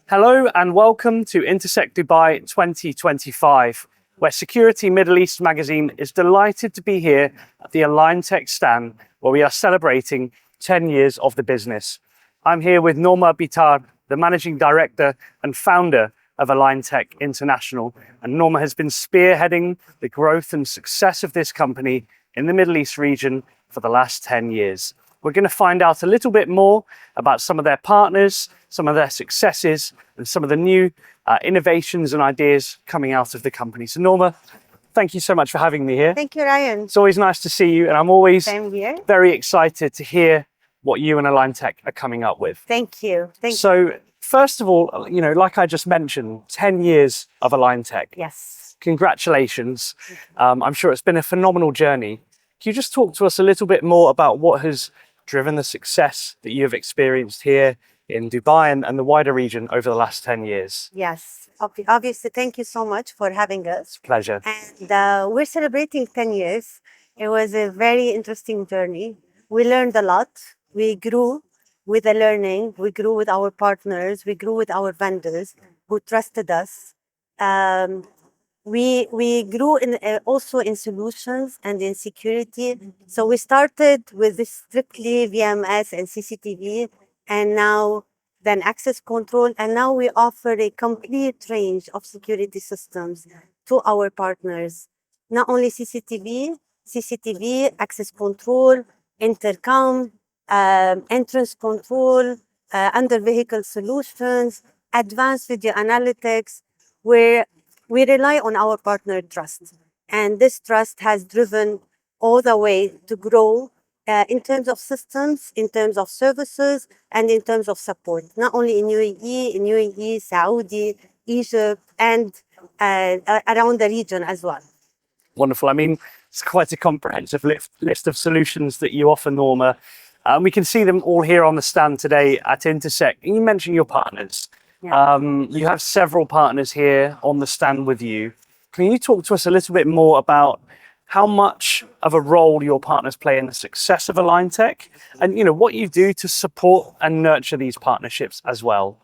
Hello and welcome to Intersec Dubai 2025, where Security Middle East magazine is delighted to be here at the AlignTech stand, where we are celebrating 10 years of the business. I'm here with Norma Bitar, the Managing Director and founder of AlignTech International, and Norma has been spearheading the growth and success of this company in the Middle East region for the last 10 years. We're going to find out a little bit more about some of their partners, some of their successes, and some of the new innovations and ideas coming out of the company. So Norma, thank you so much for having me here. Thank you, Ryan. It's always nice to see you, and I'm always Same here. very excited to hear what you and AlignTech are coming up with. Thank you. So first of all, like I just mentioned, 10 years of AlignTech. Yes. Congratulations. I'm sure it's been a phenomenal journey. Can you just talk to us a little bit more about what has driven the success that you have experienced here in Dubai and the wider region over the last 10 years? Yes. Obviously, thank you so much for having us. Pleasure. And we're celebrating 10 years. It was a very interesting journey. We learned a lot. We grew with the learning. We grew with our partners. We grew with our vendors who trusted us. We grew also in solutions and in security. So we started with this strictly VMS and CCTV, and now then access control. And now we offer a complete range of security systems to our partners. Not only CCTV, access control, intercom, entrance control, under vehicle solutions, advanced video analytics, where we rely on our partner trust. And this trust has driven all the way to grow in terms of systems, in terms of services, and in terms of support, not only in UAE, Saudi, Egypt, and around the region as well. Wonderful. I mean, it's quite a comprehensive list of solutions that you offer, Norma. We can see them all here on the stand today at Intersec. And you mentioned your partners. Yeah. You have several partners here on the stand with you. Can you talk to us a little bit more about how much of a role your partners play in the success of AlignTech, and what you do to support and nurture these partnerships as well?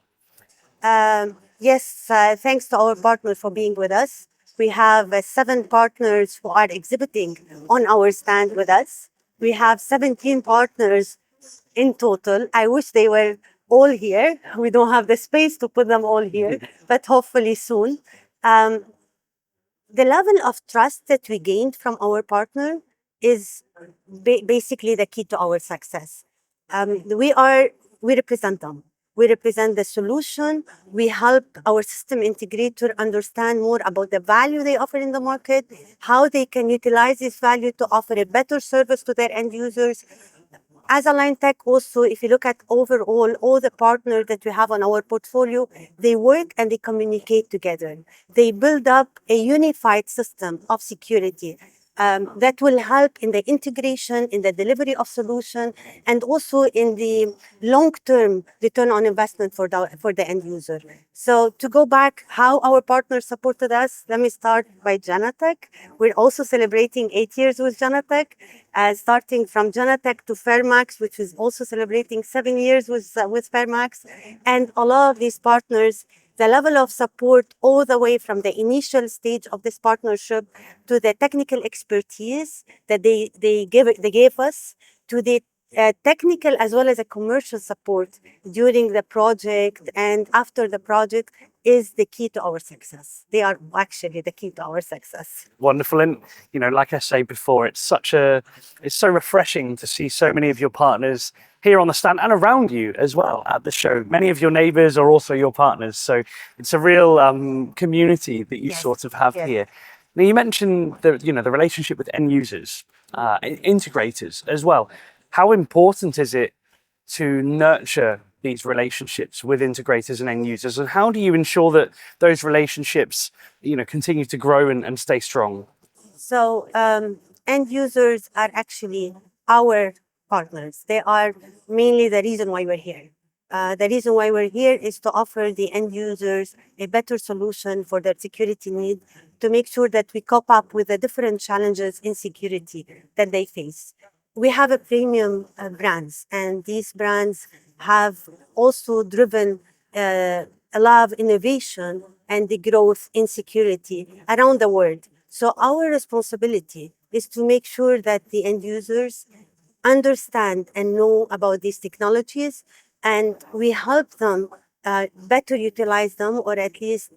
Yes, thanks to our partners for being with us. We have 7 partners who are exhibiting on our stand with us. We have 17 partners in total. I wish they were all here. We don't have the space to put them all here, but hopefully soon. The level of trust that we gained from our partner is basically the key to our success. We represent them. We represent the solution. We help our system integrator understand more about the value they offer in the market, how they can utilize this value to offer a better service to their end users. As AlignTech also, if you look at overall, all the partners that we have on our portfolio, they work and they communicate together. They build up a unified system of security that will help in the integration, in the delivery of solution, and also in the long-term return on investment for the end user. So to go back, how our partners supported us, let me start by Genetec. We're also celebrating 8 years with Genetec, starting from Genetec to Fairmax, which is also celebrating 7 years with Fairmax. And a lot of these partners, the level of support all the way from the initial stage of this partnership to the technical expertise that they gave us, to the technical as well as a commercial support during the project and after the project, is the key to our success. They are actually the key to our success. Wonderful. And, like I say before, it's so refreshing to see so many of your partners here on the stand and around you as well at the show. Many of your neighbors are also your partners. So it's a real community that you sort of have here. Now, you mentioned the relationship with end users, integrators as well. How important is it to nurture these relationships with integrators and end users, and how do you ensure that those relationships, continue to grow and stay strong? So end users are actually our partners. They are mainly the reason why we're here. The reason why we're here is to offer the end users a better solution for their security need, to make sure that we cope up with the different challenges in security that they face. We have a premium brands, and these brands have also driven a lot of innovation and the growth in security around the world. So our responsibility is to make sure that the end users understand and know about these technologies, and we help them better utilize them, or at least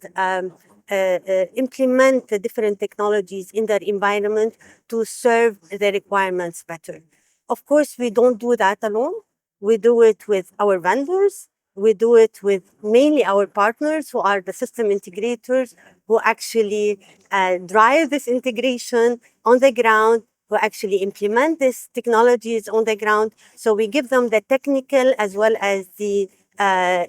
implement the different technologies in their environment to serve the requirements better. Of course, we don't do that alone. We do it with our vendors. We do it with mainly our partners, who are the system integrators, who actually drive this integration on the ground, who actually implement these technologies on the ground. So we give them the technical as well as the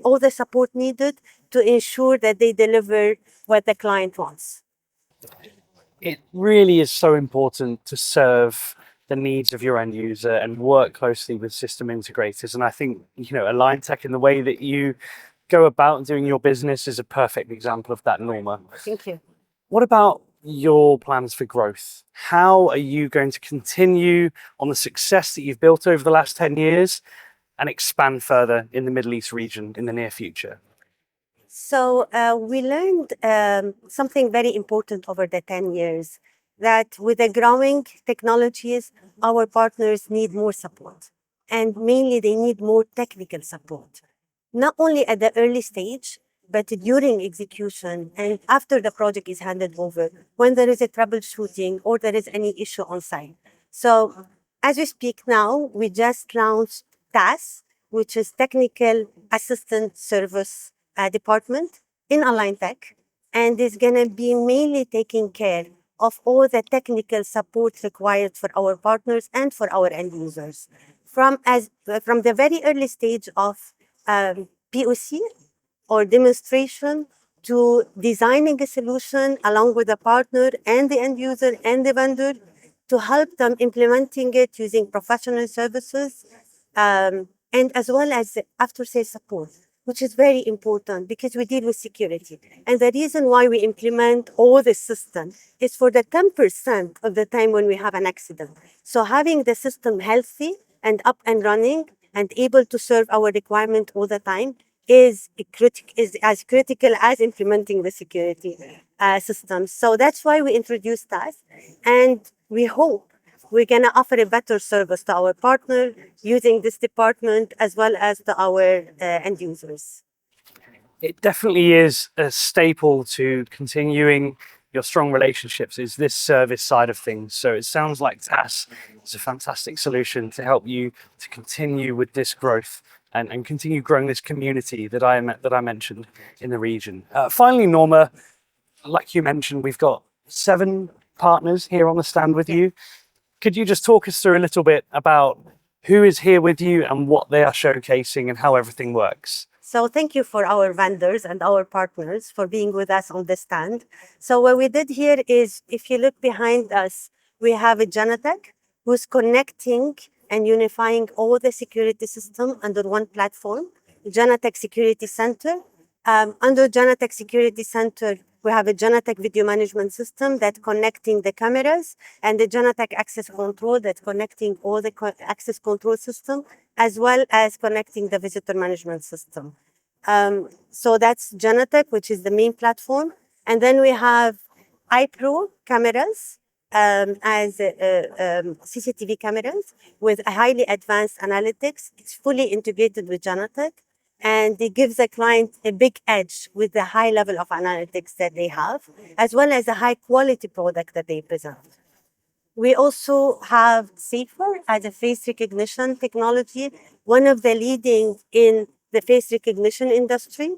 all the support needed to ensure that they deliver what the client wants. It really is so important to serve the needs of your end user and work closely with system integrators. And I think, AlignTech, in the way that you go about doing your business, is a perfect example of that, Norma. Thank you. What about your plans for growth? How are you going to continue on the success that you've built over the last 10 years and expand further in the Middle East region in the near future? So we learned something very important over the 10 years, that with the growing technologies, our partners need more support. And mainly they need more technical support, not only at the early stage, but during execution and after the project is handed over, when there is a troubleshooting or there is any issue on site. So as we speak now, we just launched TAS, which is Technical Assistant Service Department in AlignTech, and is going to be mainly taking care of all the technical support required for our partners and for our end users. From the very early stage of POC or demonstration to designing a solution along with the partner and the end user and the vendor, to help them implementing it using professional services, and as well as after-sales support, which is very important because we deal with security. And the reason why we implement all the system is for the 10% of the time when we have an accident. So having the system healthy and up and running and able to serve our requirement all the time is as critical as implementing the security systems. So that's why we introduced that, and we hope we're going to offer a better service to our partner using this department as well as to our end users. It definitely is a staple to continuing your strong relationships, is this service side of things. So it sounds like TAS is a fantastic solution to help you to continue with this growth and continue growing this community that I mentioned in the region. Finally, Norma, like you mentioned, we've got 7 partners here on the stand with you. Could you just talk us through a little bit about who is here with you and what they are showcasing and how everything works? So thank you for our vendors and our partners for being with us on the stand. So what we did here is, if you look behind us, we have a Genetec who's connecting and unifying all the security system under one platform, Genetec Security Center. Under Genetec Security Center, we have a Genetec video management system that's connecting the cameras, and the Genetec access control that's connecting all the access control system, as well as connecting the visitor management system. So that's Genetec, which is the main platform. And then we have iPro cameras as CCTV cameras with a highly advanced analytics. It's fully integrated with Genetec, and it gives the client a big edge with the high level of analytics that they have, as well as a high quality product that they present. We also have Safer as a face recognition technology, one of the leading in the face recognition industry.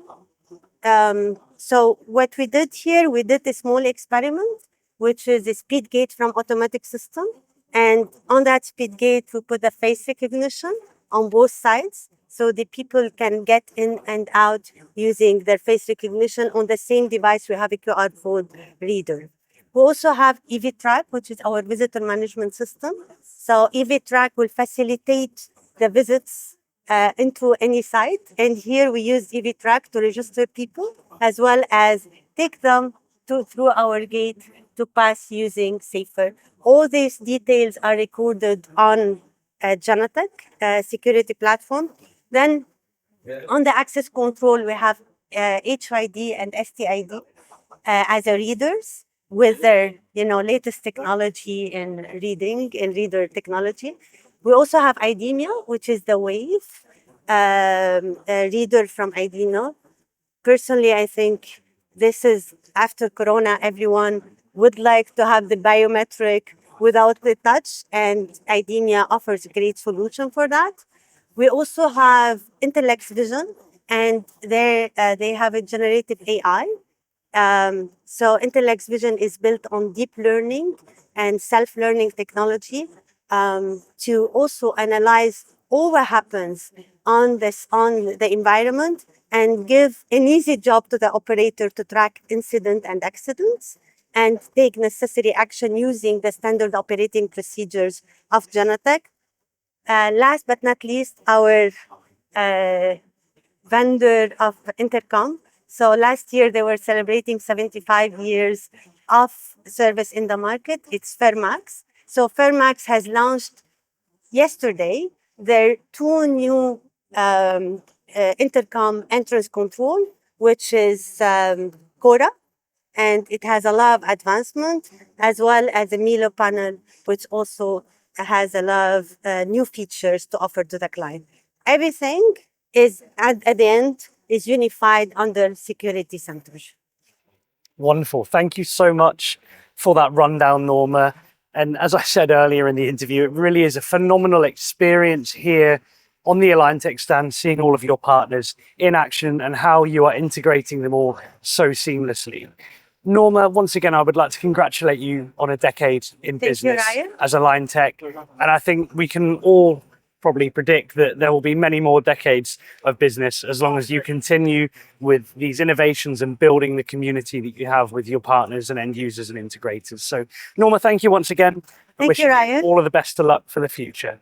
So what we did here, we did a small experiment, which is a speed gate from automatic system. And on that speed gate, we put the face recognition on both sides, so the people can get in and out using their face recognition. On the same device, we have a QR code reader. We also have EV-Track, which is our visitor management system. So EV-Track will facilitate the visits into any site. And here we use EV Track to register people as well as take them through our gate to pass using Safer. All these details are recorded on Genetec security platform. Then on the access control, we have HID and STID as a readers with their latest technology in reading and reader technology. We also have IDEMIA, which is the Wave reader from IDEMIA. Personally, I think this is after Corona, everyone would like to have the biometric without the touch, and IDEMIA offers a great solution for that. We also have Intellect's Vision, and they have a generative AI. So Intellect's Vision is built on deep learning and self-learning technology to also analyze all what happens on the environment and give an easy job to the operator to track incident and accidents and take necessary action using the standard operating procedures of Genetec. Last but not least, our vendor of Intercom. So last year they were celebrating 75 years of service in the market. It's Fairmax. So Fairmax has launched yesterday their two new intercom entrance control, which is Cora, and it has a lot of advancement, as well as a Milo panel, which also has a lot of new features to offer to the client. Everything is at the end is unified under security centers. Wonderful. Thank you so much for that rundown, Norma. And as I said earlier in the interview, it really is a phenomenal experience here on the AlignTech stand, seeing all of your partners in action and how you are integrating them all so seamlessly. Norma, once again, I would like to congratulate you on a decade in business as AlignTech. And I think we can all probably predict that there will be many more decades of business as long as you continue with these innovations and building the community that you have with your partners and end users and integrators. So Norma, thank you once again. Thank you, Ryan. All of the best of luck for the future.